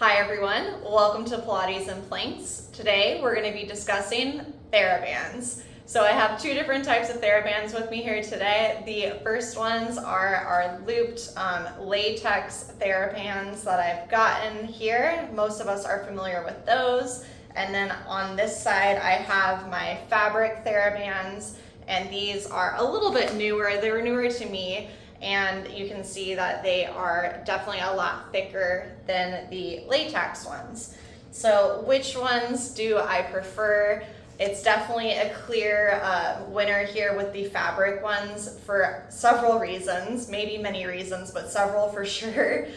Hi everyone, welcome to Pilates and Planks. Today we're going to be discussing TheraBands. So I have two different types of TheraBands with me here today. The first ones are our looped latex TheraBands that I've gotten here. Most of us are familiar with those. And then on this side I have my fabric TheraBands, and these are a little bit newer. They were newer to me. And you can see that they are definitely a lot thicker than the latex ones. So which ones do I prefer? It's definitely a clear winner here with the fabric ones for several reasons, maybe many reasons, but several for sure.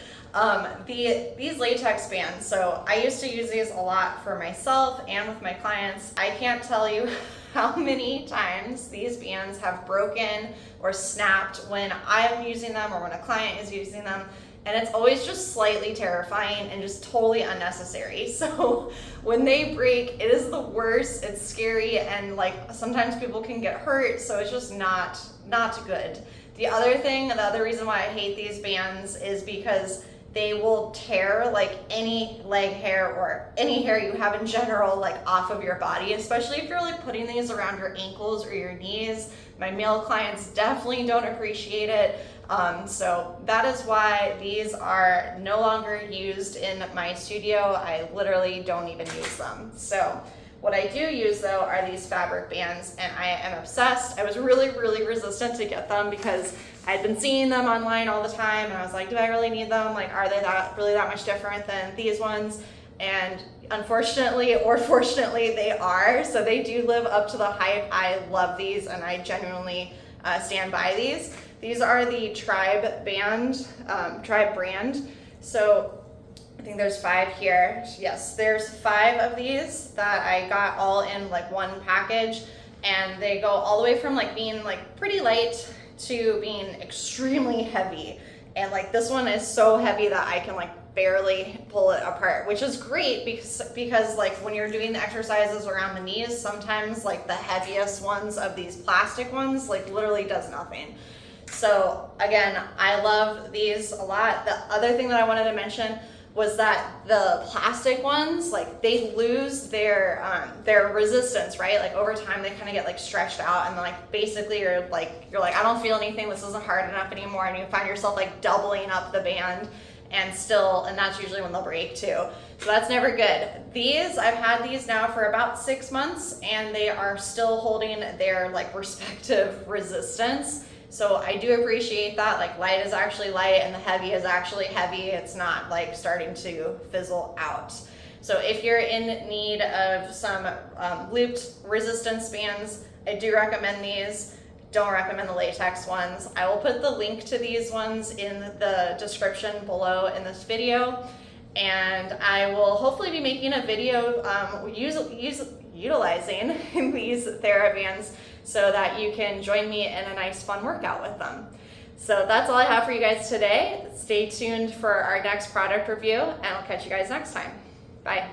These latex bands, so I used to use these a lot for myself and with my clients. I can't tell you how many times these bands have broken or snapped when I'm using them or when a client is using them, and it's always just slightly terrifying and just totally unnecessary. So when they break, it is the worst. It's scary, and like sometimes people can get hurt, so it's just not good. The other reason why I hate these bands is because they will tear like any leg hair or any hair you have in general, like off of your body, especially if you're like putting these around your ankles or your knees. My male clients definitely don't appreciate it. So that is why these are no longer used in my studio. I literally don't even use them. So what I do use though are these fabric bands, and I am obsessed. I was really resistant to get them because I'd been seeing them online all the time, and I was like, do I really need them? Like, are they really that much different than these ones? And unfortunately or fortunately they are. So they do live up to the hype. I love these, and I genuinely stand by these. These are the Tribe brand. So I think there's 5 here. Yes, there's 5 of these that I got all in like one package, and they go all the way from like being like pretty light to being extremely heavy. And like this one is so heavy that I can like barely pull it apart, which is great because like when you're doing the exercises around the knees, sometimes like the heaviest ones of these plastic ones like literally does nothing. So again, I love these a lot. The other thing that I wanted to mention was that the plastic ones, like they lose their resistance, right? Like over time they kind of get like stretched out, and like basically you're like, I don't feel anything, this isn't hard enough anymore, and you find yourself like doubling up the band, and that's usually when they'll break too. So that's never good. I've had these now for about 6 months, and they are still holding their like respective resistance. So I do appreciate that. Like light is actually light and the heavy is actually heavy. It's not like starting to fizzle out. So if you're in need of some looped resistance bands, I do recommend these. Don't recommend the latex ones. I will put the link to these ones in the description below in this video. And I will hopefully be making a video utilizing these TheraBands so that you can join me in a nice fun workout with them. So that's all I have for you guys today. Stay tuned for our next product review, and I'll catch you guys next time. Bye.